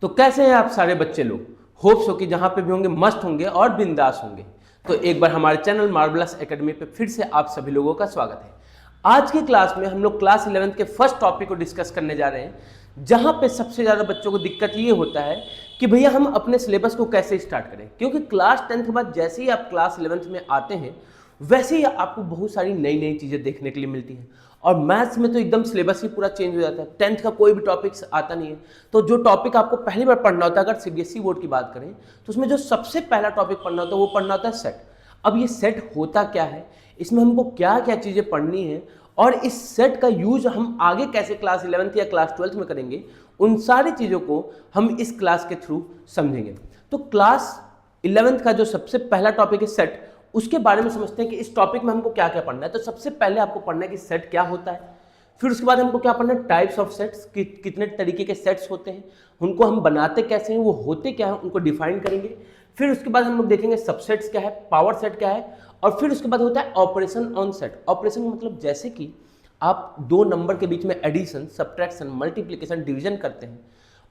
तो कैसे हैं आप सारे बच्चे लोग? होप्स हो कि जहां पे भी होंगे मस्त होंगे और बिंदास होंगे। तो एक बार हमारे चैनल मार्वलस एकेडमी पे फिर से आप सभी लोगों का स्वागत है। आज की क्लास में हम लोग क्लास 11th के फर्स्ट टॉपिक को डिस्कस करने जा रहे हैं, जहां पे सबसे ज़्यादा बच्चों को दिक्कत ये होता है कि भैया हम अपने सिलेबस को कैसे स्टार्ट करें, क्योंकि क्लास 10th के बाद जैसे ही आप क्लास 11th में आते हैं वैसे ही आपको बहुत सारी नई नई चीज़ें देखने के लिए मिलती हैं। और मैथ्स में तो एकदम सिलेबस ही पूरा चेंज हो जाता है। 10th का कोई भी टॉपिक आता नहीं है, तो जो टॉपिक आपको पहली बार पढ़ना होता है, अगर सीबीएसई बोर्ड की बात करें तो उसमें जो सबसे पहला टॉपिक पढ़ना होता है वो पढ़ना होता है सेट। अब ये सेट होता क्या है, इसमें हमको क्या क्या चीज़ें पढ़नी है और इस सेट का यूज हम आगे कैसे क्लास 11th या क्लास 12th में करेंगे, उन सारी चीज़ों को हम इस क्लास के थ्रू समझेंगे। तो क्लास 11th का जो सबसे पहला टॉपिक है सेट, उसके बारे में समझते हैं कि इस टॉपिक में हमको क्या क्या पढ़ना है। तो सबसे पहले आपको पढ़ना है कि सेट क्या होता है, फिर उसके बाद हमको क्या पढ़ना है टाइप्स ऑफ सेट्स, कितने तरीके के सेट्स होते हैं, उनको हम बनाते कैसे हैं, वो होते क्या हैं, उनको डिफाइन करेंगे। फिर उसके बाद हम लोग देखेंगे सबसेट्स क्या है, पावर सेट क्या है, और फिर उसके बाद होता है ऑपरेशन ऑन सेट। ऑपरेशन मतलब जैसे कि आप दो नंबर के बीच में एडिशन, सब्ट्रैक्शन, मल्टीप्लिकेशन, डिवीजन करते हैं,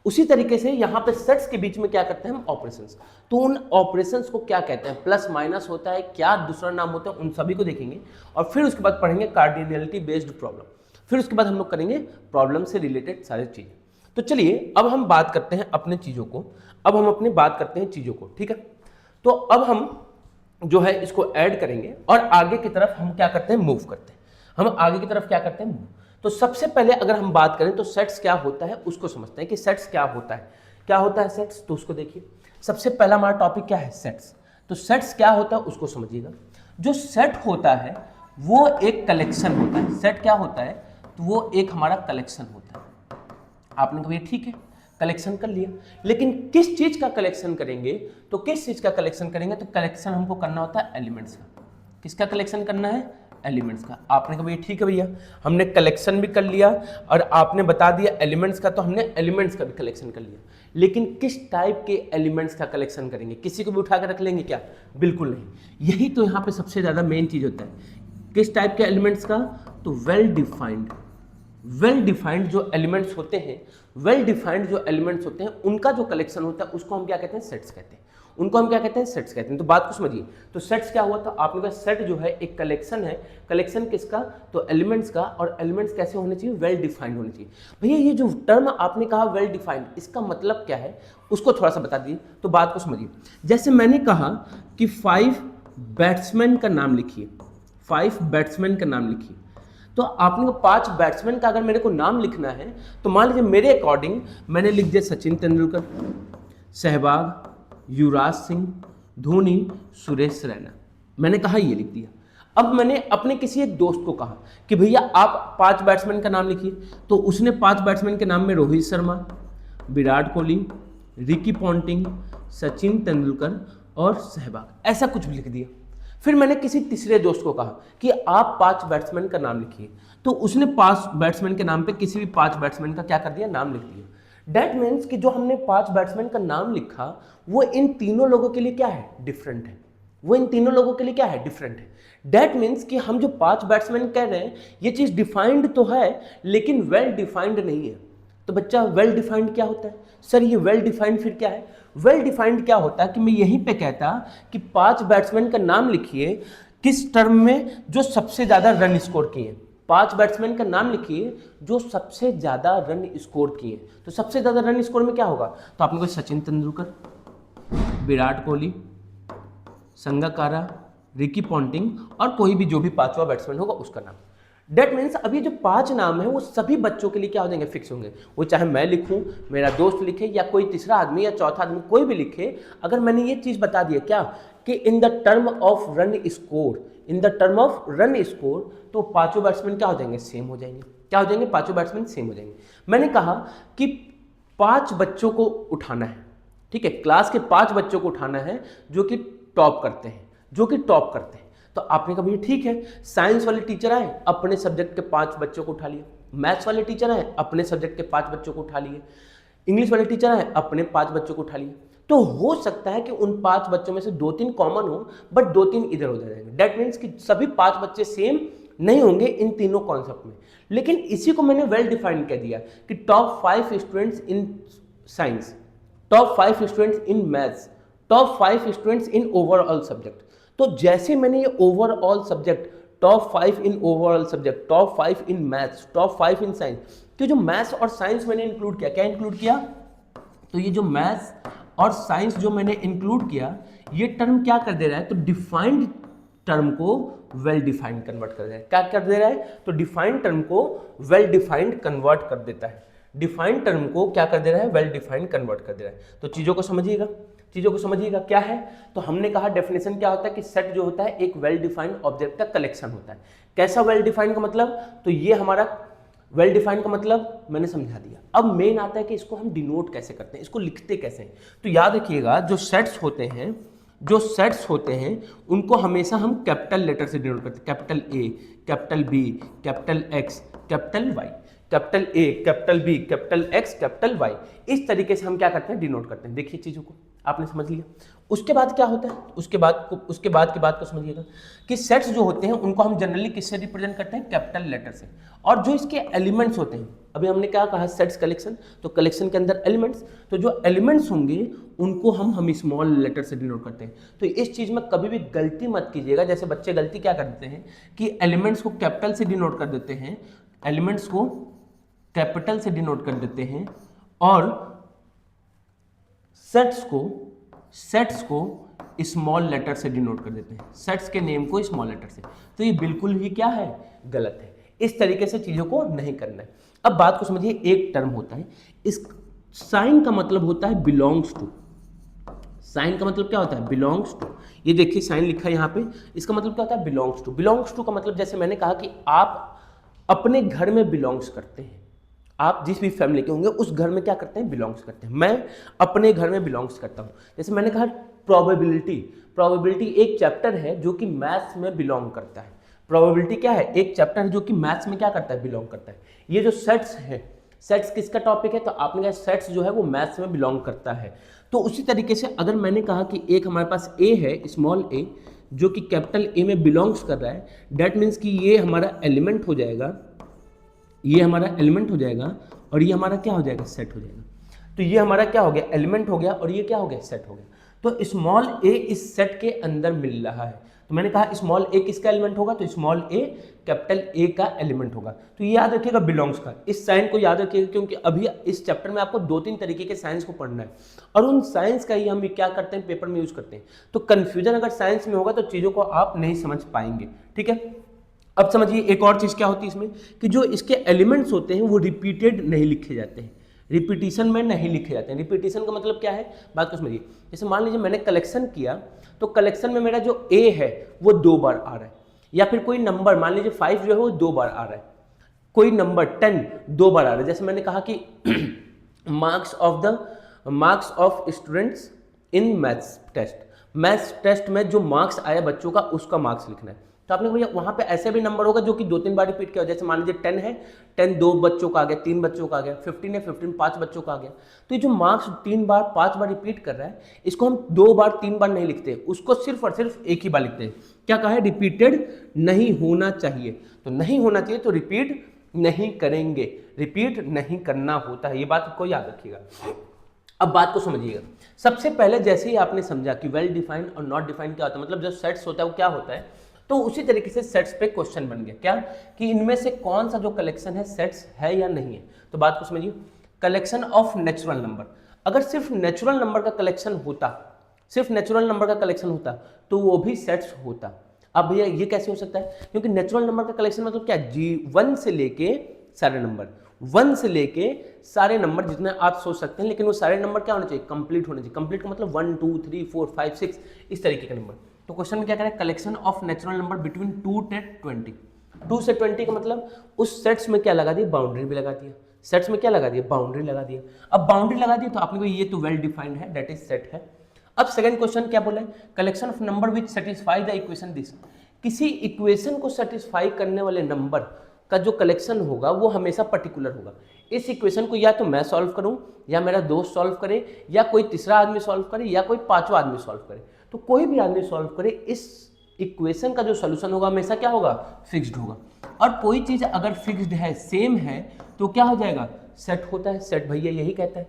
उसी तरीके से यहाँ पे सेट्स के बीच में क्या करते हैं हम ऑपरेशंस। तो उन ऑपरेशंस को क्या कहते हैं, प्लस माइनस होता है, क्या दूसरा नाम होता है, उन सभी को देखेंगे। और फिर उसके बाद पढ़ेंगे कार्डिनलिटी बेस्ड प्रॉब्लम। फिर उसके बाद हम लोग करेंगे प्रॉब्लम से रिलेटेड सारी चीजें। तो चलिए अब हम बात करते हैं अपने चीजों को, अब हम अपनी बात करते हैं चीजों को, ठीक है। तो अब हम जो है इसको ऐड करेंगे और आगे की तरफ हम क्या करते हैं, मूव करते हैं। हम आगे की तरफ क्या करते हैं, मूव। तो सबसे पहले अगर हम बात करें तो सेट्स क्या होता है उसको समझते हैं कि सेट्स क्या होता है। क्या होता है सेट्स, तो उसको देखिए। सबसे पहला हमारा टॉपिक क्या है, सेट्स। तो सेट्स क्या होता है उसको समझिएगा। जो सेट होता है वो एक कलेक्शन होता है। सेट क्या होता है, तो वो एक हमारा कलेक्शन होता है। आपने कहा ठीक है कलेक्शन कर लिया, लेकिन किस चीज का कलेक्शन करेंगे, तो किस चीज का कलेक्शन करेंगे, तो कलेक्शन हमको करना होता है एलिमेंट्स का। किसका कलेक्शन करना है, एलिमेंट्स का। आपने कहा भैया ठीक है भैया, हमने कलेक्शन भी कर लिया और आपने बता दिया एलिमेंट्स का, तो हमने एलिमेंट्स का भी कलेक्शन कर लिया, लेकिन किस टाइप के एलिमेंट्स का कलेक्शन करेंगे, किसी को भी उठा कर रख लेंगे क्या, बिल्कुल नहीं। यही तो यहाँ पे सबसे ज़्यादा मेन चीज़ होता है, किस टाइप के एलिमेंट्स का, तो वेल डिफाइंड जो एलिमेंट्स होते हैं, वेल डिफाइंड जो एलिमेंट्स होते हैं उनका जो कलेक्शन होता है उसको हम क्या कहते हैं, सेट्स कहते हैं। उनको हम क्या कहते हैं, सेट्स कहते हैं। तो बात को समझिए। तो सेट्स क्या हुआ था, आपने कहा सेट जो है एक कलेक्शन है। कलेक्शन किसका, तो एलिमेंट्स का। और एलिमेंट्स कैसे होने चाहिए, वेल डिफाइंड होने चाहिए। भैया ये जो टर्म आपने कहा वेल डिफाइंड, इसका मतलब क्या है उसको थोड़ा सा बता दीजिए। तो बात को समझिए। जैसे मैंने कहा कि 5 बैट्समैन का नाम लिखिए, 5 बैट्समैन का नाम लिखिए। तो आपने को 5 बैट्समैन का अगर मेरे को नाम लिखना है, तो मान लीजिए मेरे अकॉर्डिंग मैंने लिख दिया सचिन तेंदुलकर, सहवाग, युवराज सिंह, धोनी, सुरेश रैना। मैंने कहा ये लिख दिया। अब मैंने अपने किसी एक दोस्त को कहा कि भैया आप 5 बैट्समैन का नाम लिखिए। तो उसने 5 बैट्समैन के नाम में रोहित शर्मा, विराट कोहली, रिकी पॉन्टिंग, सचिन तेंदुलकर और सहवाग ऐसा कुछ भी लिख दिया। फिर मैंने किसी तीसरे दोस्त को कहा कि आप 5 बैट्समैन का नाम लिखिए। तो उसने 5 बैट्समैन के नाम पे किसी भी 5 बैट्समैन का क्या कर दिया, नाम लिख दिया। That means कि जो हमने 5 बैट्समैन का नाम लिखा वो इन तीनों लोगों के लिए क्या है, डिफरेंट है। वो इन तीनों लोगों के लिए क्या है, डिफरेंट है। That means कि हम जो 5 बैट्समैन कह रहे हैं ये चीज डिफाइंड तो है लेकिन वेल डिफाइंड नहीं है। तो बच्चा वेल डिफाइंड क्या होता है, सर ये वेल डिफाइंड फिर क्या है। वेल डिफाइंड क्या होता है कि मैं यहीं पे कहता कि 5 बैट्समैन का नाम लिखिए किस टर्म में जो सबसे ज्यादा रन स्कोर किए। 5 बैट्समैन का नाम लिखिए जो सबसे ज्यादा रन स्कोर किए। तो सबसे ज्यादा रन स्कोर में क्या होगा, तो आपने कोई सचिन तेंदुलकर, विराट कोहली, संगकारा, रिकी पॉन्टिंग और कोई भी जो भी 5वां बैट्समैन होगा उसका नाम। डेट मीन्स अब ये जो 5 नाम है वो सभी बच्चों के लिए क्या हो जाएंगे, फिक्स होंगे। वो चाहे मैं लिखूं, मेरा दोस्त लिखे या कोई तीसरा आदमी या चौथा आदमी कोई भी लिखे, अगर मैंने ये चीज बता दिया क्या कि in the term of run score, in the term of run score, तो 5 बैट्समैन क्या हो जाएंगे, सेम हो जाएंगे। क्या हो जाएंगे, 5 बैट्समैन सेम हो जाएंगे। मैंने कहा कि 5 बच्चों को उठाना है, ठीक है, क्लास के 5 बच्चों को उठाना है जो कि टॉप करते हैं, जो कि टॉप करते हैं। तो आपने कहा ठीक है, साइंस वाले टीचर आए अपने सब्जेक्ट के 5 बच्चों को उठा लिए, मैथ्स वाले टीचर आए अपने सब्जेक्ट के 5 बच्चों को उठा लिए, इंग्लिश वाले टीचर आए अपने 5 बच्चों को उठा लिए। तो हो सकता है कि उन 5 बच्चों में से 2-3 कॉमन हो बट 2-3 इधर उधर जाएंगे। डेट मीन्स कि सभी 5 बच्चे सेम नहीं होंगे इन तीनों कॉन्सेप्ट में। लेकिन इसी को मैंने वेल डिफाइंड कह दिया कि top 5 students in science, top 5 students in maths, top 5 students in overall subject. तो जैसे मैंने ये overall subject, top 5 in overall subject, top 5 in maths, top 5 in science, तो जो मैथ्स और साइंस मैंने इंक्लूड किया, क्या इंक्लूड किया, तो ये जो मैथ्स और साइंस जो मैंने इंक्लूड किया, ये टर्म क्या कर दे रहा है, तो डिफाइंड टर्म को वेल डिफाइंड कन्वर्ट कर दे रहा है। क्या कर दे रहा है, तो डिफाइंड टर्म को वेल डिफाइंड कन्वर्ट कर देता है। डिफाइंड टर्म को क्या कर दे रहा है, वेल डिफाइंड कन्वर्ट कर दे रहा है। तो चीजों को समझिएगा, चीजों को समझिएगा क्या है। तो हमने कहा डेफिनेशन क्या होता है कि सेट जो होता है एक वेल डिफाइंड ऑब्जेक्ट का कलेक्शन होता है। कैसा वेल डिफाइंड का मतलब, तो ये हमारा वेल डिफाइंड का मतलब मैंने समझा दिया। अब मेन आता है कि इसको हम डिनोट कैसे करते हैं, इसको लिखते कैसे हैं। तो याद रखिएगा जो सेट्स होते हैं, जो सेट्स होते हैं उनको हमेशा हम कैपिटल लेटर से डिनोट करते हैं। Capital A, capital B, capital X, capital Y, capital A, capital B, capital X, capital Y, इस तरीके से हम क्या करते हैं, डिनोट करते हैं। देखिए चीजों को आपने समझ लिया। उसके बाद क्या होता है, उसके बाद की बात को समझिएगा कि सेट्स जो होते हैं उनको हम जनरली किससे रिप्रेजेंट करते हैं, कैपिटल लेटर से। और जो इसके एलिमेंट्स होते हैं, अभी हमने क्या कहा, सेट्स कलेक्शन, तो कलेक्शन के अंदर एलिमेंट्स, तो जो एलिमेंट्स होंगे उनको हम स्मॉल लेटर से डिनोट करते हैं। तो इस चीज में कभी भी गलती मत कीजिएगा। जैसे बच्चे गलती क्या कर देते हैं कि एलिमेंट्स को कैपिटल से डिनोट कर देते हैं, एलिमेंट्स को कैपिटल से डिनोट कर देते हैं और सेट्स को स्मॉल लेटर से डिनोट कर देते हैं, सेट्स के नेम को स्मॉल लेटर से। तो ये बिल्कुल ही क्या है, गलत है। इस तरीके से चीजों को नहीं करना है। अब बात को समझिए, एक टर्म होता है, इस साइन का मतलब होता है बिलोंग्स टू। साइन का मतलब क्या होता है, बिलोंग्स टू। ये देखिए साइन लिखा है यहाँ पे, इसका मतलब क्या होता है, बिलोंग्स टू। बिलोंग्स टू का मतलब जैसे मैंने कहा कि आप अपने घर में बिलोंग्स करते हैं, आप जिस भी फैमिली के होंगे उस घर में क्या करते हैं, बिलोंग्स करते हैं। मैं अपने घर में बिलोंग्स करता हूं। जैसे मैंने कहा प्रोबेबिलिटी, प्रोबेबिलिटी एक चैप्टर है जो कि मैथ्स में बिलोंग करता है। प्रोबेबिलिटी क्या है, एक चैप्टर है जो कि मैथ्स में क्या करता है, बिलोंग करता है। ये जो सेट्स है, सेट्स किसका टॉपिक है, तो आपने कहा सेट्स जो है वो मैथ्स में बिलोंग करता है। तो उसी तरीके से अगर मैंने कहा कि एक हमारे पास ए है, स्मॉल ए, जो कि कैपिटल ए में बिलोंग्स कर रहा है, डेट मीन्स कि ये हमारा एलिमेंट हो जाएगा, ये हमारा एलिमेंट हो जाएगा और ये हमारा क्या हो जाएगा, सेट हो जाएगा। तो ये हमारा क्या हो गया, एलिमेंट हो गया और ये क्या हो गया, सेट हो गया। तो स्मॉल ए इस सेट के अंदर मिल रहा है। तो मैंने कहा स्मॉल ए किसका एलिमेंट होगा, तो स्मॉल ए कैपिटल ए का एलिमेंट होगा। तो ये याद रखिएगा बिलोंग्स का, इस साइन को याद रखिएगा, क्योंकि अभी इस चैप्टर में आपको 2-3 तरीके के साइंस को पढ़ना है और उन साइंस का ही हम क्या करते हैं, पेपर में यूज करते हैं। तो कंफ्यूजन अगर साइंस में होगा तो चीजों को आप नहीं समझ पाएंगे। ठीक है, अब समझिए एक और चीज क्या होती है इसमें, कि जो इसके एलिमेंट्स होते हैं वो रिपीटेड नहीं लिखे जाते हैं, रिपीटिशन में नहीं लिखे जाते हैं। रिपीटिशन का मतलब क्या है, बात को समझिए। जैसे मान लीजिए मैंने कलेक्शन किया, तो कलेक्शन में मेरा जो ए है वो 2 बार आ रहा है, या फिर कोई नंबर मान लीजिए 5 जो है वो 2 बार आ रहा है, कोई नंबर 10 2 बार आ रहा है। जैसे मैंने कहा कि marks of students in maths test में जो मार्क्स आया बच्चों का उसका मार्क्स लिखना है। तो आपने भैया वहां पे ऐसे भी नंबर होगा जो कि 2-3 बार रिपीट किया हो। जैसे मान लीजिए 10 है, 10 2 बच्चों का आ गया, 3 बच्चों का आ गया, 15 है, 15 5 बच्चों का आ गया। तो ये जो मार्क्स 3 बार 5 बार रिपीट कर रहा है, इसको हम 2 बार 3 बार नहीं लिखते, उसको सिर्फ और सिर्फ एक ही बार लिखते हैं। क्या कहा है, रिपीटेड नहीं होना चाहिए। तो नहीं होना चाहिए तो रिपीट नहीं करेंगे, रिपीट नहीं करना होता है, ये बात को याद रखिएगा। अब बात को समझिएगा। सबसे पहले जैसे ही आपने समझा कि वेल डिफाइंड और नॉट डिफाइंड क्या होता है, मतलब जो सेट्स होता है वो क्या होता है, तो उसी तरीके से सेट्स पे क्वेश्चन बन गया क्या, कि इनमें से कौन सा जो कलेक्शन है सेट्स है या नहीं है। तो बात को समझिए, कलेक्शन ऑफ नेचुरल नंबर, अगर सिर्फ नेचुरल नंबर का कलेक्शन होता, सिर्फ नेचुरल नंबर का कलेक्शन होता तो वो भी सेट्स होता। अब भैया ये कैसे हो सकता है, क्योंकि नेचुरल नंबर का कलेक्शन मतलब क्या, G1 से लेके सारे नंबर, 1 से लेके सारे नंबर जितने आप सोच सकते हैं, लेकिन वो सारे नंबर क्या होने चाहिए, कंप्लीट होने चाहिए। कंप्लीट का मतलब 1 2 3 4 5 6 इस तरीके के नंबर। तो क्वेश्चन में क्या करें, collection of natural number between 2 to 20। 2 से 20 का मतलब उस सेट्स में क्या लगा दिया, बाउंड्री भी लगा दिया। सेट्स में क्या लगा दिया, बाउंड्री लगा दिया। अब बाउंड्री लगा दिया तो आपने को ये तो वेल डिफाइंड है, दैट इज सेट है। अब सेकंड क्वेश्चन क्या बोला है, collection of number which satisfy the equation this. किसी इक्वेशन को सेटिस्फाई करने वाले नंबर का जो कलेक्शन होगा वो हमेशा पर्टिकुलर होगा। इस इक्वेशन को या तो मैं सॉल्व करूं, या मेरा दोस्त सॉल्व करे, या कोई तीसरा आदमी सॉल्व करे, या कोई पांचवा आदमी सॉल्व करे। तो कोई भी आदमी सॉल्व करे, इस इक्वेशन का जो सॉल्यूशन होगा हमेशा क्या होगा, फिक्स्ड होगा। और कोई चीज अगर फिक्स्ड है, सेम है, तो क्या हो जाएगा, सेट होता है। सेट भैया यही कहता है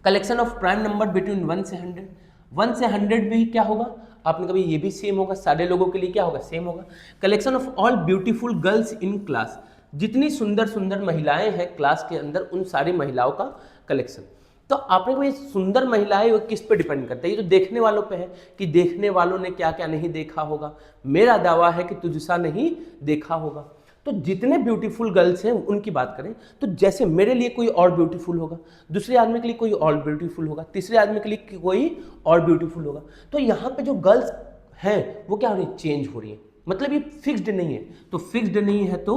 collection of prime number between 1 से 100, 1 से 100 भी क्या होगा, आपने कभी ये भी सेम होगा, सारे लोगों के लिए क्या होगा, सेम होगा। Collection of all beautiful girls in class, जितनी सुंदर सुंदर महिलाएं हैं क्लास के अंदर उन सारी महिलाओं का कलेक्शन। तो आपने को ये सुंदर महिलाएं वो किस पे डिपेंड करता है, ये तो देखने वालों पे है कि देखने वालों ने क्या क्या नहीं देखा होगा। मेरा दावा है कि तुझसा नहीं देखा होगा। तो जितने ब्यूटीफुल गर्ल्स हैं उनकी बात करें तो जैसे मेरे लिए कोई और ब्यूटीफुल होगा, दूसरे आदमी के लिए कोई और ब्यूटीफुल होगा, तीसरे आदमी के लिए कोई और ब्यूटीफुल होगा। तो यहाँ पे जो गर्ल्स हैं वो क्या हो रही है, चेंज हो रही है, मतलब ये फिक्स्ड नहीं है। तो फिक्स्ड नहीं है तो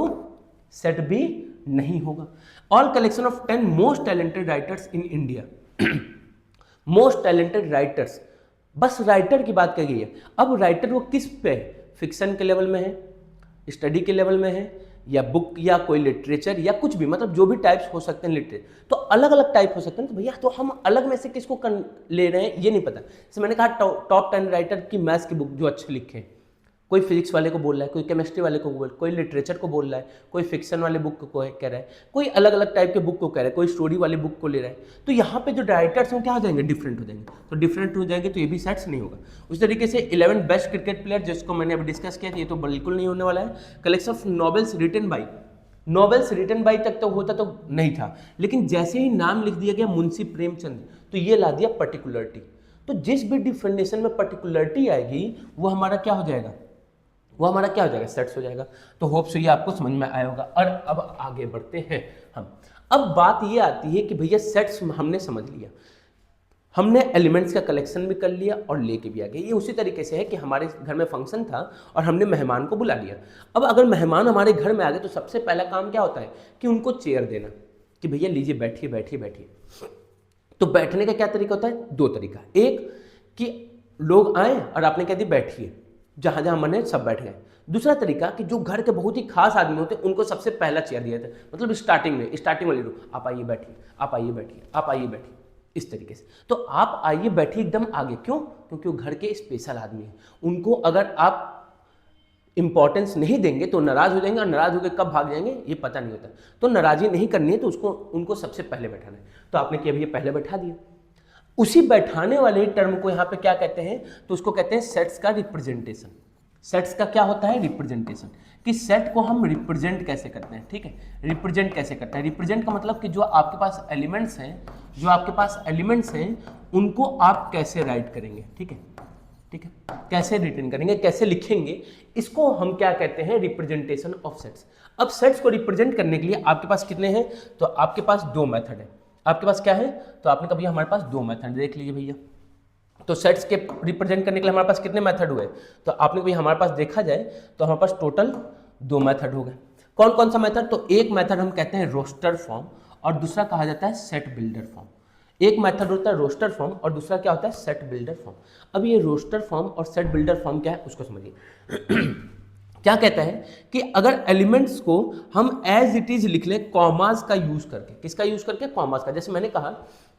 सेट भी नहीं होगा। All collection of 10 most talented writers in India, most talented writers, बस राइटर की बात कही गई है। अब राइटर वो किस पे है, फिक्शन के लेवल में है, स्टडी के लेवल में है, या बुक या कोई लिटरेचर या कुछ भी, मतलब जो भी टाइप्स हो सकते हैं लिटरेचर, तो अलग अलग टाइप हो सकते हैं। तो भैया तो हम अलग में से किसको ले रहे हैं ये नहीं पता। जैसे मैंने कहा टॉप 10 राइटर की मैथ्स की बुक जो अच्छे लिखे हैं, कोई फिजिक्स वाले को बोल रहा है, कोई केमिस्ट्री वाले को बोल, कोई लिटरेचर को बोल रहा है, कोई फिक्शन वाले बुक को कह रहा है, कोई अलग अलग टाइप के बुक को कह रहा है, कोई स्टोरी वाली बुक को ले रहा है। तो यहाँ पे जो राइटर्स हैं क्या हो जाएंगे, डिफरेंट हो जाएंगे। तो डिफरेंट हो जाएंगे तो ये भी सेट्स नहीं होगा। उस तरीके से 11 बेस्ट क्रिकेट प्लेयर जिसको मैंने अभी डिस्कस किया, ये तो बिल्कुल नहीं होने वाला है। Collection of novels written by, novels written by तक तो होता तो नहीं था, लेकिन जैसे ही नाम लिख दिया गया मुंशी प्रेमचंद तो ये ला दिया पर्टिकुलरिटी। तो जिस भी डिफिनेशन में पर्टिकुलरिटी आएगी वो हमारा क्या हो जाएगा, वो हमारा क्या हो जाएगा, सेट्स हो जाएगा। तो होप सो ये आपको समझ में आया होगा। और अब आगे बढ़ते हैं हम। अब बात ये आती है कि भैया सेट्स हमने समझ लिया, हमने एलिमेंट्स का कलेक्शन भी कर लिया और लेके भी आ गए। ये उसी तरीके से है कि हमारे घर में फंक्शन था और हमने मेहमान को बुला लिया। अब अगर मेहमान हमारे घर में आ गए तो सबसे पहला काम क्या होता है कि उनको चेयर देना, कि भैया लीजिए बैठिए बैठिए बैठिए। तो बैठने का क्या तरीका होता है, दो तरीका, एक कि लोग आए और आपने कह दी बैठिए, जहाँ जहाँ मन है सब बैठ गए। दूसरा तरीका कि जो घर के बहुत ही खास आदमी होते हैं उनको सबसे पहला चेयर दिया था, मतलब स्टार्टिंग वाली रो, आप आइए बैठिए, आप आइए बैठिए, आप आइए बैठिए, इस तरीके से। तो आप आइए बैठिए एकदम आगे, क्यों, क्योंकि वो घर के स्पेशल आदमी हैं। उनको अगर आप इंपॉर्टेंस नहीं देंगे तो नाराज हो जाएंगे, और नाराज होकर कब भाग जाएंगे ये पता नहीं होता। तो नाराजी नहीं करनी है तो उनको सबसे पहले बैठाना है। तो आपने क्या भैया पहले बैठा दिया। उसी बैठाने वाले टर्म को यहाँ पे क्या कहते हैं, तो उसको कहते हैं सेट्स का रिप्रेजेंटेशन। सेट्स का क्या होता है, रिप्रेजेंटेशन, कि सेट को हम रिप्रेजेंट कैसे करते हैं। ठीक है, रिप्रेजेंट कैसे करते हैं, रिप्रेजेंट का मतलब कि जो आपके पास एलिमेंट्स हैं, जो आपके पास एलिमेंट्स हैं उनको आप कैसे राइट करेंगे। ठीक है, ठीक है, कैसे रिटर्न करेंगे, कैसे लिखेंगे, इसको हम क्या कहते हैं, रिप्रेजेंटेशन ऑफ सेट्स। अब सेट्स को रिप्रेजेंट करने के लिए आपके पास कितने हैं, तो आपके पास दो मेथड है। आपके पास क्या है, तो आपने कहा भैया हमारे पास दो मेथड, देख लीजिए भैया। तो सेट्स के रिप्रेजेंट करने के लिए हमारे पास कितने मेथड हुए, तो आपने भैया हमारे पास देखा जाए तो हमारे पास टोटल दो मेथड हो गए। कौन कौन सा मेथड, तो एक मेथड हम कहते हैं रोस्टर फॉर्म और दूसरा कहा जाता है सेट बिल्डर फॉर्म। एक मेथड होता है रोस्टर फॉर्म और दूसरा क्या होता है, सेट बिल्डर फॉर्म। अब ये रोस्टर फॉर्म और सेट बिल्डर फॉर्म क्या है उसको समझिए। क्या कहता है कि अगर एलिमेंट्स को हम एज इट इज लिख लें कॉमास का यूज करके, किसका यूज करके, कॉमास का। जैसे मैंने कहा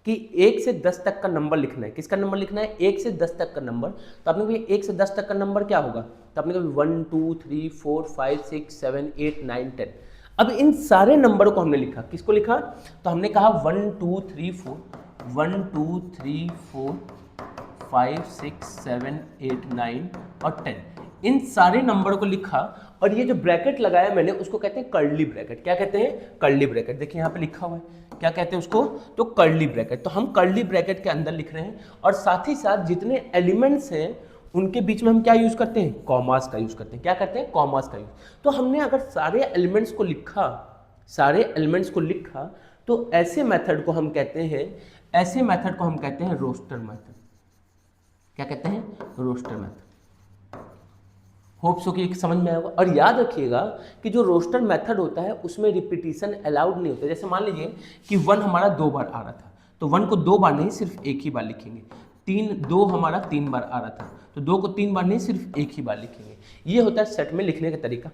कि 1 से 10 तक का नंबर लिखना है, किसका नंबर लिखना है, 1 से 10 तक का नंबर। तो आपने कहा 1 से 10 तक का नंबर क्या होगा, तो आपने कहा 1 2 3 4 5 6 7 8 9 10। अब इन सारे नंबरों को हमने लिखा, किसको लिखा, तो हमने कहा 1 2 3 4 1 2 3 4 5 6 7 8 9 और 10, इन सारे नंबरों को लिखा। और ये जो ब्रैकेट लगाया मैंने उसको कहते हैं कर्ली ब्रैकेट। क्या कहते हैं, कर्ली ब्रैकेट। देखिए यहाँ पे लिखा हुआ है, क्या कहते हैं उसको, तो कर्ली ब्रैकेट। तो हम कर्ली ब्रैकेट के अंदर लिख रहे हैं और साथ ही साथ जितने एलिमेंट्स हैं उनके बीच में हम क्या यूज करते हैं, कॉमास का यूज करते हैं। क्या करते हैं, कॉमास का यूज। तो हमने अगर सारे एलिमेंट्स को लिखा, सारे एलिमेंट्स को लिखा, तो ऐसे मेथड को हम कहते हैं, ऐसे मेथड को हम कहते हैं रोस्टर मेथड। क्या कहते हैं, रोस्टर मेथड। होप सो कि समझ में आएगा। और याद रखिएगा कि जो रोस्टर मेथड होता है उसमें रिपीटिशन अलाउड नहीं होता। जैसे मान लीजिए कि 1 हमारा 2 बार आ रहा था, तो 1 को 2 बार नहीं सिर्फ एक ही बार लिखेंगे। 2 हमारा 3 बार आ रहा था, तो 2 को 3 बार नहीं सिर्फ एक ही बार लिखेंगे। ये होता है सेट में लिखने का तरीका।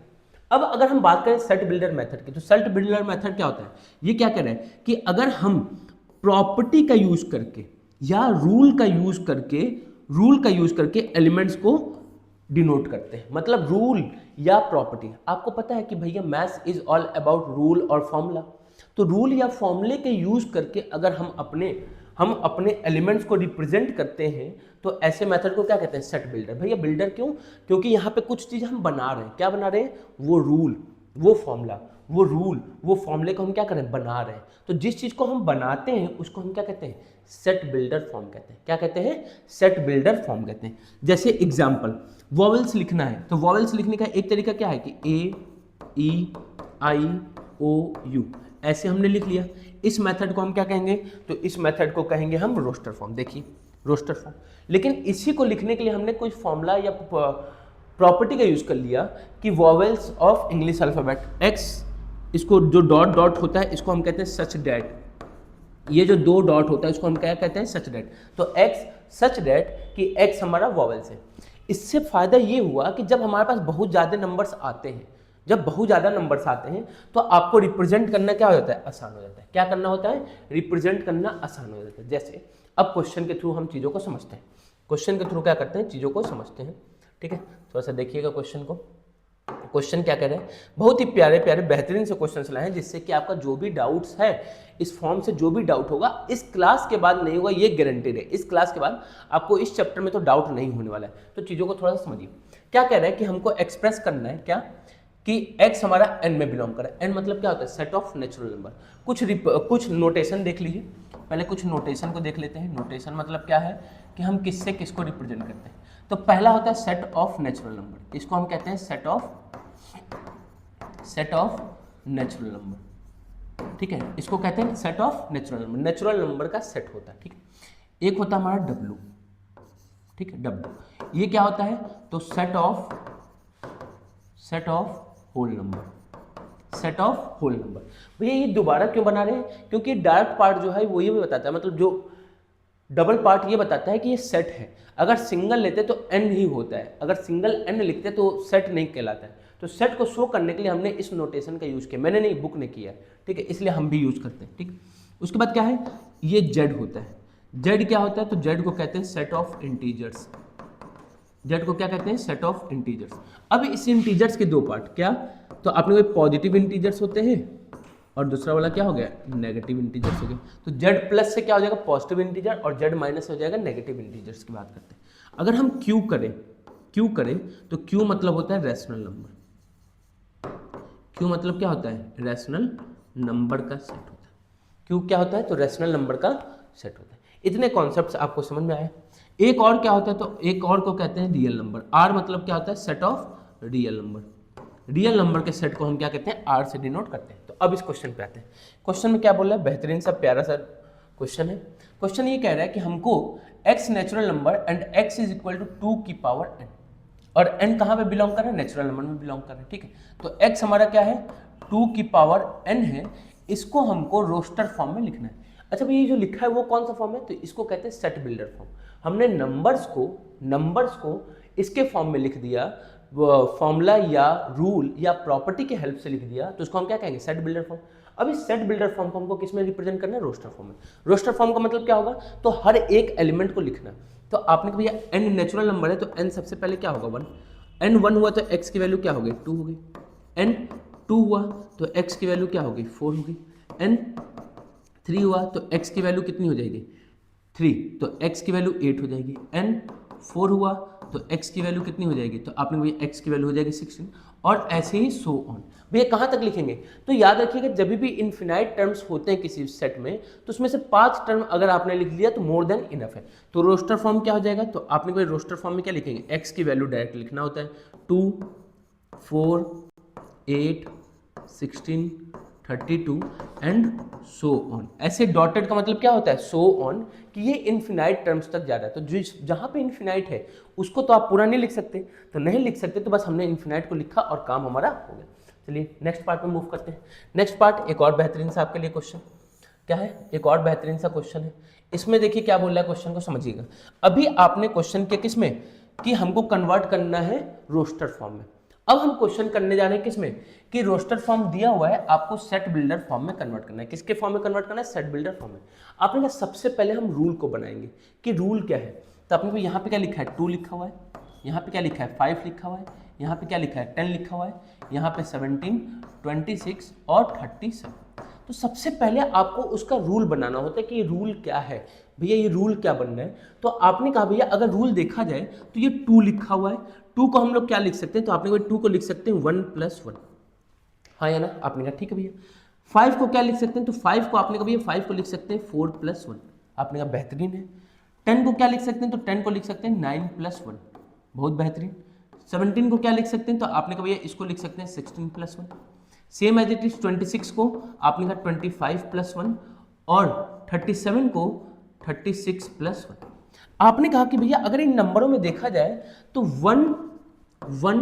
अब अगर हम बात करें सेट बिल्डर मेथड की, तो सेट बिल्डर मेथड क्या होता है, ये क्या कह रहे हैं कि अगर हम प्रॉपर्टी का यूज करके या रूल का यूज करके एलिमेंट्स को डिनोट करते हैं, मतलब रूल या प्रॉपर्टी। आपको पता है कि भैया maths is all about rule और फॉर्मूला। तो रूल या फॉर्मूले के यूज करके अगर हम अपने हम अपने एलिमेंट्स को रिप्रेजेंट करते हैं, तो ऐसे मेथड को क्या कहते हैं, सेट बिल्डर। भैया बिल्डर क्यों, क्योंकि यहाँ पे कुछ चीज़ हम बना रहे हैं। क्या बना रहे हैं, वो रूल, वो फॉर्मूला, वो रूल, वो फॉर्मूले को हम क्या कर रहे हैं, बना रहे हैं। तो जिस चीज़ को हम बनाते हैं उसको हम क्या कहते हैं, सेट बिल्डर फॉर्म कहते हैं। क्या कहते हैं, सेट बिल्डर फॉर्म कहते हैं। जैसे एग्जाम्पल, वॉवेल्स लिखना है, तो वॉवेल्स लिखने का एक तरीका क्या है कि ए, ई, आई, ओ, यू, ऐसे हमने लिख लिया। इस मेथड को हम क्या कहेंगे, तो इस मेथड को कहेंगे हम रोस्टर फॉर्म। देखिए रोस्टर फॉर्म। लेकिन इसी को लिखने के लिए हमने कोई फॉर्मूला या प्रॉपर्टी का यूज कर लिया कि vowels of English alphabet x, इसको जो डॉट डॉट होता है इसको हम कहते हैं सच डैट। ये जो दो डॉट होता है इसको हम क्या कहते हैं, सच डैट। तो एक्स सच डैट कि एक्स हमारा वॉवेल्स है। इससे फायदा ये हुआ कि जब हमारे पास बहुत ज़्यादा नंबर्स आते हैं, जब बहुत ज़्यादा नंबर्स आते हैं तो आपको रिप्रेजेंट करना क्या हो जाता है, आसान हो जाता है। क्या करना होता है, रिप्रेजेंट करना आसान हो जाता है। जैसे अब क्वेश्चन के थ्रू हम चीज़ों को समझते हैं, क्वेश्चन के थ्रू क्या करते हैं, चीज़ों को समझते हैं। ठीक है, थोड़ा सा देखिएगा क्वेश्चन को। क्वेश्चन क्या कह रहे हैं, बहुत ही प्यारे प्यारे बेहतरीन से क्वेश्चन लाए हैं, जिससे कि आपका जो भी डाउट्स है इस फॉर्म से, जो भी डाउट होगा इस क्लास के बाद नहीं होगा, ये गारंटेड है। इस क्लास के बाद आपको इस चैप्टर में तो डाउट नहीं होने वाला है। तो चीज़ों को थोड़ा सा समझिए। क्या कह रहे हैं कि हमको एक्सप्रेस करना है क्या, कि x हमारा n में बिलोंग करे। n मतलब क्या होता है, सेट ऑफ नेचुरल नंबर। कुछ नोटेशन देख लीजिए, पहले कुछ नोटेशन को देख लेते हैं। नोटेशन मतलब क्या है कि हम किससे किसको रिप्रेजेंट करते हैं। तो पहला होता है सेट ऑफ नेचुरल नंबर, इसको हम कहते हैं सेट ऑफ नेचुरल नंबर। ठीक है, इसको कहते हैं set of natural number. Natural number का सेट होता है। ठीक है, एक होता है हमारा W। ठीक है, W ये क्या होता है, तो set of whole number. Set of whole number. भैया ये दोबारा क्यों बना रहे हैं, क्योंकि डायरेक्ट पार्ट जो है वो ये भी बताता है, मतलब जो डबल पार्ट ये बताता है कि ये सेट है। अगर सिंगल लेते तो n ही होता है, अगर सिंगल n लिखते तो सेट नहीं कहलाता है। तो सेट को शो करने के लिए हमने इस नोटेशन का यूज किया, मैंने नहीं, बुक ने किया। ठीक है, इसलिए हम भी यूज करते हैं। ठीक, उसके बाद क्या है, ये z होता है। z क्या होता है, तो z को कहते हैं सेट ऑफ इंटीजर्स। जेड को क्या कहते हैं, सेट ऑफ इंटीजर्स। अब इस इंटीजर्स के दो पार्ट, क्या, तो आपने कोई पॉजिटिव इंटीजर्स होते हैं और दूसरा वाला क्या हो गया, नेगेटिव इंटीजर्स हो गया। तो जेड प्लस से क्या हो जाएगा, पॉजिटिव इंटीजर, और जेड माइनस हो जाएगा नेगेटिव इंटीजर्स की बात करते हैं। अगर हम क्यू करें तो क्यू मतलब होता है रैशनल नंबर। क्यू मतलब क्या होता है, रैशनल नंबर का सेट होता है। क्यू क्या होता है, तो रैशनल नंबर का सेट होता है। इतने कॉन्सेप्ट्स आपको समझ में आए। एक और क्या होता है, तो एक और को कहते हैं रियल नंबर। आर मतलब क्या होता है, set of real number. Real number के सेट को हम क्या कहते हैं, आर से डिनोट करते हैं। तो अब इस क्वेश्चन पे आते हैं। क्वेश्चन में क्या बोल रहा है, बेहतरीन सा प्यारा सा क्वेश्चन है। क्वेश्चन ये कह रहा है कि हमको x natural number and x is equal to 2 की पावर n, और n कहाँ पे बिलोंग कर रहा है, नेचुरल नंबर में बिलोंग कर रहा है। ठीक है, तो x हमारा क्या है, 2 की पावर n है। इसको हमको रोस्टर फॉर्म में लिखना है। अच्छा भैया ये जो लिखा है वो कौन सा फॉर्म है, तो इसको कहते हैं सेट बिल्डर फॉर्म। हमने नंबर्स को इसके फॉर्म में लिख दिया, फॉर्मूला या रूल या प्रॉपर्टी की हेल्प से लिख दिया, तो उसको हम क्या कहेंगे, सेट बिल्डर फॉर्म। अब इस सेट बिल्डर फॉर्म को हमको किस में रिप्रेजेंट करना है, रोस्टर फॉर्म में। रोस्टर फॉर्म का मतलब क्या होगा, तो हर एक एलिमेंट को लिखना। तो आपने कहा भैया n नेचुरल नंबर है, तो n सबसे पहले क्या होगा, 1। n 1 हुआ तो x की वैल्यू क्या हो गई, 2 हो गई। n 2 हुआ तो x की वैल्यू क्या हो गई, 4 हो गई। n 3 हुआ तो x की वैल्यू कितनी हो जाएगी, 3, तो x की वैल्यू 8 हो जाएगी। n 4 हुआ तो x की वैल्यू कितनी हो जाएगी, तो आपने भैया x की वैल्यू हो जाएगी 16, और ऐसे ही सो ऑन। भैया कहाँ तक लिखेंगे, तो याद रखिएगा जब भी इनफिनाइट टर्म्स होते हैं किसी सेट में, तो उसमें से 5 टर्म अगर आपने लिख लिया तो मोर देन इनफ है। तो रोस्टर फॉर्म क्या हो जाएगा, तो आपने कोई रोस्टर फॉर्म में क्या लिखेंगे, x की वैल्यू डायरेक्ट लिखना होता है, 2, 4, 8, 16, 32 एंड सो ऑन। ऐसे डॉटेड का मतलब क्या होता है, सो ऑन, कि ये इनफिनाइट टर्म्स तक जा रहा है। तो जहाँ पे इनफिनाइट है उसको तो आप पूरा नहीं लिख सकते, तो नहीं लिख सकते तो बस हमने इनफिनाइट को लिखा और काम हमारा हो गया। चलिए नेक्स्ट पार्ट में मूव करते हैं। नेक्स्ट पार्ट एक और बेहतरीन सा आपके लिए क्वेश्चन क्या है, एक और बेहतरीन सा क्वेश्चन है। इसमें देखिए क्या बोल रहा है, क्वेश्चन को समझिएगा। अभी आपने क्वेश्चन किया किस में, कि हमको कन्वर्ट करना है रोस्टर फॉर्म में। अब हम क्वेश्चन करने जा रहे हैं किसमें, कि रोस्टर फॉर्म दिया हुआ है, आपको सेट बिल्डर फॉर्म में कन्वर्ट करना है। किसके फॉर्म में कन्वर्ट करना है, सेट बिल्डर फॉर्म में। आपने कहा सबसे पहले हम रूल को बनाएंगे कि रूल क्या है। तो आपने यहाँ पे क्या लिखा है, 2 लिखा हुआ है, यहाँ पे क्या लिखा है, 5 लिखा हुआ है, यहाँ पे क्या लिखा है, 10 लिखा हुआ है, यहाँ पे 17, 26 और 37। तो सबसे पहले आपको उसका रूल बनाना होता है कि ये रूल क्या है भैया, ये रूल क्या बनना है। तो आपने कहा भैया अगर रूल देखा जाए तो ये 2 लिखा हुआ है, 2 को हम लोग क्या लिख सकते हैं, तो आपने कहा 2 को लिख सकते हैं 1 + 1, हाँ या ना, आपने कहा ठीक है भैया। 5 को क्या लिख सकते हैं, तो 5 को आपने कहा भैया 5 को लिख सकते हैं 4 + 1, आपने कहा बेहतरीन है। 10 को क्या लिख सकते हैं, तो 10 को लिख सकते हैं 9 + 1, बहुत बेहतरीन। 17 को क्या लिख सकते हैं, तो आपने कहा भैया इसको लिख सकते हैं 16 + 1। सेम एज इट इज 26 को आपने कहा 25 + 1 और 37 को 36 + 1। आपने कहा कि भैया अगर इन नंबरों में देखा जाए तो 1 1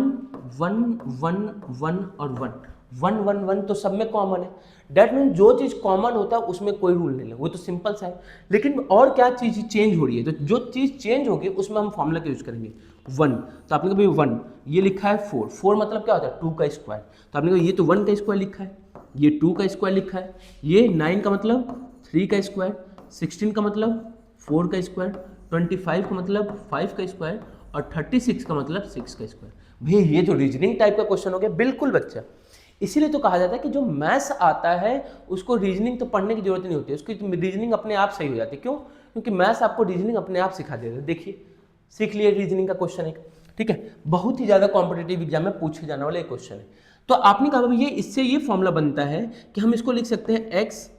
1 1 1 और 1 1 1 1 तो सब में कॉमन है। डेट मीन जो चीज कॉमन होता है उसमें कोई रूल नहीं है, वो तो सिंपल सा है। लेकिन और क्या चीज चेंज हो रही है, तो जो चीज चेंज होगी उसमें हम फॉर्मूला का यूज करेंगे 1। तो आपने कहा 1, ये लिखा है 4, 4 मतलब क्या होता है 2 का स्क्वायर, तो आपने कहा ये तो 1 का स्क्वायर लिखा है, ये 2 का स्क्वायर लिखा है, ये 9 का मतलब 3 का स्क्वायर, 16 का मतलब 4 का स्क्वायर, 25 का मतलब 5 का स्क्वायर और 36 का मतलब 6 का स्क्वायर। भैया ये तो रीजनिंग टाइप का क्वेश्चन हो गया। बिल्कुल बच्चा, इसीलिए तो कहा जाता है कि जो मैथ्स आता है उसको रीजनिंग तो पढ़ने की जरूरत नहीं होती है, उसकी रीजनिंग अपने आप सही हो जाती है। क्यों? क्योंकि मैथ्स आपको रीजनिंग अपने आप सिखा देता है। देखिए सीख लिए रीजनिंग का क्वेश्चन एक, ठीक है, बहुत ही ज्यादा कॉम्पिटेटिव एग्जाम में पूछे जाने वाला एक क्वेश्चन है। तो आपने कहा भैया इससे ये फॉर्मूला बनता है कि हम इसको लिख सकते हैं एक्स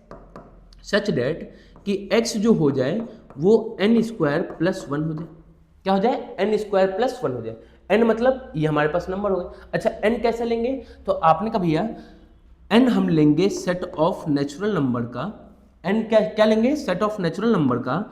सच डेट कि x जो हो जाए वो n² + 1 हो जाए। क्या हो जाए? n² + 1 हो जाए। n मतलब ये हमारे पास नंबर हो गए। अच्छा n कैसे लेंगे, तो आपने कहा भैया n हम लेंगे सेट ऑफ नेचुरल नंबर का, n क्या लेंगे, सेट ऑफ नेचुरल नंबर का,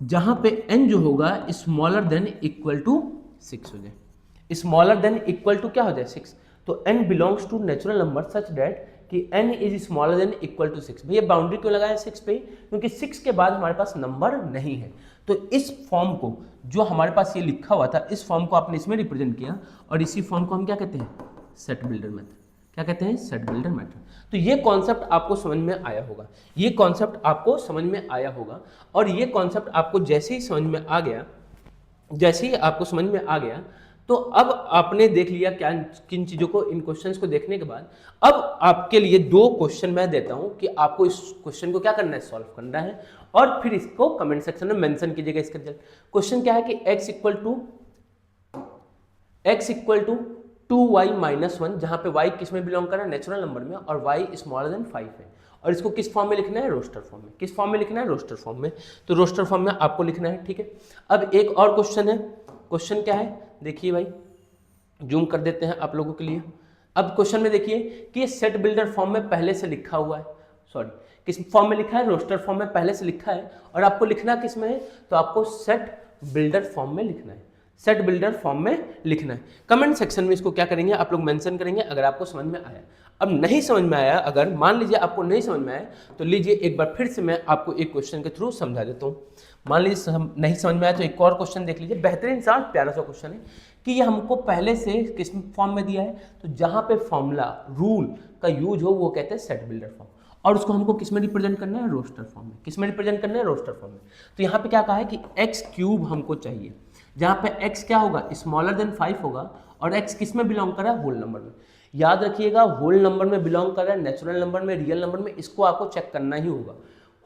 जहां पे n जो होगा स्मॉलर देन इक्वल टू 6 हो जाए। स्मॉलर देन इक्वल टू क्या हो जाए 6, तो n belongs to natural number such that कि n is smaller than equal to 6। भैया बाउंड्री क्यों लगाया 6 पे, क्योंकि 6 के बाद हमारे पास नंबर नहीं है। तो इस फॉर्म को जो हमारे पास ये लिखा हुआ था, इस फॉर्म को आपने इसमें रिप्रेजेंट किया और इसी फॉर्म को हम क्या कहते हैं, सेट बिल्डर मेथड। क्या कहते हैं, सेट बिल्डर मेथड। तो ये कॉन्सेप्ट आपको समझ में आया होगा, ये कॉन्सेप्ट आपको समझ में आया होगा। और ये कॉन्सेप्ट आपको जैसे ही समझ में आ गया, जैसे ही आपको समझ में आ गया, तो अब आपने देख लिया क्या किन चीजों को, इन क्वेश्चंस को देखने के बाद अब आपके लिए 2 क्वेश्चन मैं देता हूं कि आपको इस क्वेश्चन को क्या करना है, सॉल्व करना है और फिर इसको कमेंट सेक्शन में मेंशन कीजिएगा इसका रिजल्ट। क्वेश्चन क्या है कि x इक्वल टू 2y - 1, जहां पे y किस में बिलोंग कर रहा है, नेचुरल नंबर में, और y स्मॉलर देन 5 है। और इसको किस फॉर्म में लिखना है, रोस्टर फॉर्म में। किस फॉर्म में लिखना है, रोस्टर फॉर्म में। तो रोस्टर फॉर्म में आपको लिखना है, ठीक है। अब एक और क्वेश्चन है, क्वेश्चन क्या है देखिए भाई, जूम कर देते हैं आप लोगों के लिए। अब क्वेश्चन में देखिए कि ये सेट बिल्डर फॉर्म में पहले से लिखा हुआ है, सॉरी किस फॉर्म में लिखा है, रोस्टर फॉर्म में पहले से लिखा है, और आपको लिखना किस में है, तो आपको सेट बिल्डर फॉर्म में लिखना है, सेट बिल्डर फॉर्म में लिखना है। कमेंट सेक्शन में इसको क्या करेंगे, आप लोग मेंशन करेंगे अगर आपको समझ में आया। अब नहीं समझ में आया, अगर मान लीजिए आपको नहीं समझ में आया, तो लीजिए एक बार फिर से मैं आपको एक क्वेश्चन के थ्रू समझा देता हूँ। मान लीजिए नहीं समझ में आया तो एक और क्वेश्चन देख लीजिए, बेहतरीन सा प्यारा सा क्वेश्चन है कि ये हमको पहले से किस फॉर्म में दिया है, तो जहां पे फॉर्मूला रूल का यूज हो वो कहते हैं सेट बिल्डर फॉर्म, और उसको हमको किस में रिप्रेजेंट करना है, रोस्टर फॉर्म में। किस में रिप्रेजेंट करना है, रोस्टर फॉर्म में। तो यहाँ पे क्या कहा है कि x³ हमको चाहिए, जहां पे x क्या होगा, स्मॉलर देन 5 होगा, और x किस में बिलोंग कर रहा है, होल नंबर में। याद रखिएगा होल नंबर में बिलोंग कर रहा है, नेचुरल नंबर में, रियल नंबर में, इसको आपको चेक करना ही होगा।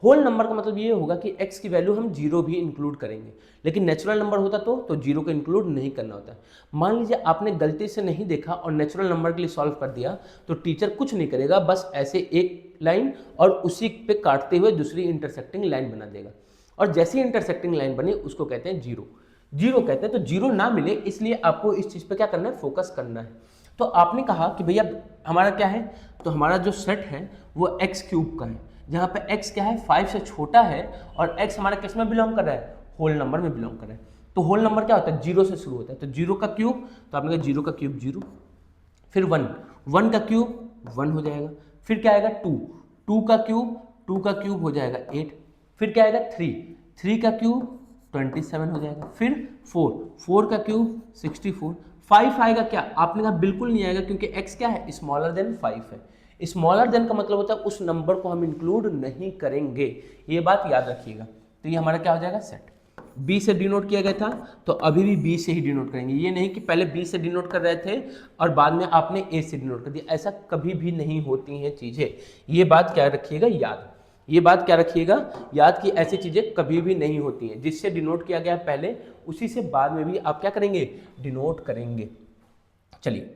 होल नंबर का मतलब ये होगा कि x की वैल्यू हम 0 भी इंक्लूड करेंगे, लेकिन नेचुरल नंबर होता तो 0 को इंक्लूड नहीं करना होता है। मान लीजिए आपने गलती से नहीं देखा और नेचुरल नंबर के लिए सॉल्व कर दिया, तो टीचर कुछ नहीं करेगा, बस ऐसे एक लाइन और उसी पे काटते हुए दूसरी इंटरसेक्टिंग लाइन बना देगा, और जैसी इंटरसेक्टिंग लाइन बनी उसको कहते हैं जीरो। जीरो कहते हैं, तो जीरो ना मिले इसलिए आपको इस चीज़ पे क्या करना है, फोकस करना है। तो आपने कहा कि भैया हमारा क्या है, तो हमारा जो सेट है वो x³ का है, जहाँ पे x क्या है, 5 से छोटा है, और x हमारा किस में बिलोंग कर रहा है, होल नंबर में बिलोंग कर रहा है। तो होल नंबर क्या होता है, 0 से शुरू होता है, तो 0 का क्यूब, तो आपने कहा 0 का क्यूब 0, फिर 1, 1 का क्यूब 1 हो जाएगा, फिर क्या आएगा 2, 2 का क्यूब हो जाएगा 8, फिर क्या आएगा 3, 3 का क्यूब 27 हो जाएगा, फिर 4, 4 का क्यूब 64, 5 आएगा क्या, आपने कहा बिल्कुल नहीं आएगा, क्योंकि x क्या है, स्मॉलर देन 5 है। स्मॉलर देन का मतलब होता है उस नंबर को हम इंक्लूड नहीं करेंगे, ये बात याद रखिएगा। तो ये हमारा क्या हो जाएगा, सेट। बी से डिनोट किया गया था तो अभी भी बी से ही डिनोट करेंगे। ये नहीं कि पहले बी से डिनोट कर रहे थे और बाद में आपने ए से डिनोट कर दिया, ऐसा कभी भी नहीं होती हैं चीज़ें। ये बात क्या रखिएगा याद, ये बात क्या रखिएगा याद कि ऐसी चीज़ें कभी भी नहीं होती हैं। जिससे डिनोट किया गया पहले उसी से बाद में भी आप क्या करेंगे, डिनोट करेंगे। चलिए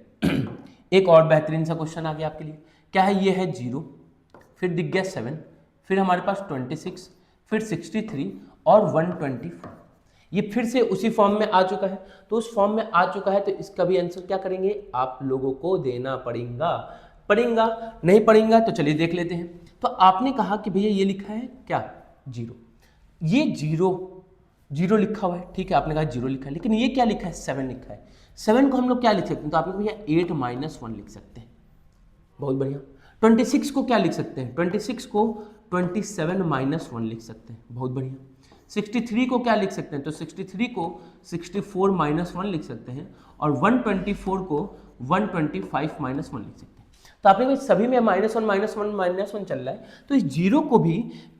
एक और बेहतरीन सा क्वेश्चन आ गया आपके लिए। क्या है, ये है 0, फिर दिख गया 7, फिर हमारे पास 26, फिर 63 और 124। ये फिर से उसी फॉर्म में आ चुका है। तो उस फॉर्म में आ चुका है तो इसका भी आंसर क्या करेंगे, आप लोगों को देना पड़ेगा। नहीं पड़ेगा तो चलिए देख लेते हैं। तो आपने कहा कि भैया ये लिखा है क्या 0, ये 0 लिखा हुआ है, ठीक है, आपने कहा 0 लिखा है, लेकिन ये क्या लिखा है 7 लिखा है। 7 को हम लोग क्या लिख सकते हैं, तो आपने भैया 8 - 1 लिख सकते हैं, बहुत बढ़िया। 26 को क्या लिख सकते हैं, 26 को 27 - 1 लिख सकते हैं, बहुत बढ़िया। 63 को क्या लिख सकते हैं, तो 63 को 64 - 1 लिख सकते हैं, और 124 को 125 - 1 लिख सकते हैं। तो आपने भाई सभी में -1 चल रहा है, तो इस 0 को भी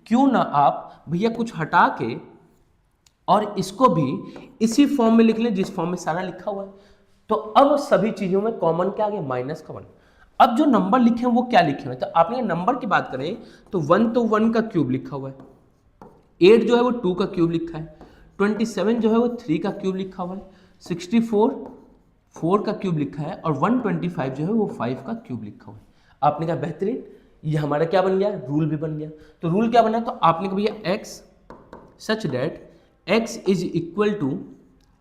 क्यों ना आप भैया कुछ हटा के और इसको भी इसी फॉर्म में लिख लें जिस फॉर्म में सारा लिखा हुआ है। तो अब सभी चीजों में कॉमन क्या आ गया, -1। अब जो नंबर लिखे हैं वो क्या लिखे हुए हैं, तो आपने नंबर की बात करें तो 1 तो 1 का क्यूब लिखा हुआ है, 8 जो है वो 2 का क्यूब लिखा है, 27 जो है वो 3 का क्यूब लिखा हुआ है, 64 4 का क्यूब लिखा है, और 125 जो है वो 5 का क्यूब लिखा हुआ है। आपने कहा बेहतरीन, ये हमारा क्या बन गया, रूल भी बन गया। तो रूल क्या बना, तो आपने कहा भैया x such that x is equal to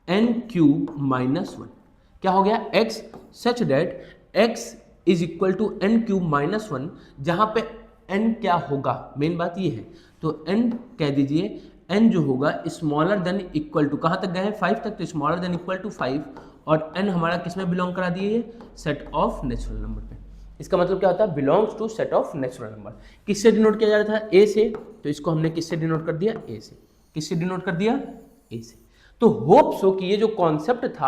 n³ -1। क्या हो गया, x such that x is equal to n³ -1, जहां पे n क्या होगा, मेन बात ये है। तो n कह दीजिए, n जो होगा स्मॉलर देन इक्वल टू, कहां तक गए हैं 5 तक, तो स्मॉलर देन इक्वल टू 5, और n हमारा किस में बिलोंग करा दिए, सेट ऑफ नेचुरल नंबर पे। इसका मतलब क्या होता है, belongs to set of natural number. किससे डिनोट किया जा रहा था, a से, तो इसको हमने किससे डिनोट कर दिया, a से। किससे डिनोट कर दिया, a से। तो होप सो कि ये जो कॉन्सेप्ट था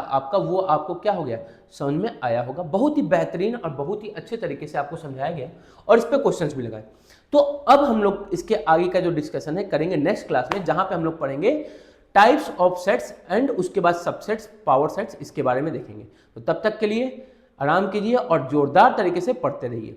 आपका, वो आपको क्या हो गया, समझ में आया होगा। बहुत ही बेहतरीन और बहुत ही अच्छे तरीके से आपको समझाया गया और इस पे क्वेश्चंस भी लगाए। तो अब हम लोग इसके आगे का जो डिस्कशन है करेंगे नेक्स्ट क्लास में, जहां पे हम लोग पढ़ेंगे टाइप्स ऑफ सेट्स एंड उसके बाद सबसेट्स, पावर सेट्स, इसके बारे में देखेंगे। तो तब तक के लिए आराम कीजिए और जोरदार तरीके से पढ़ते रहिए।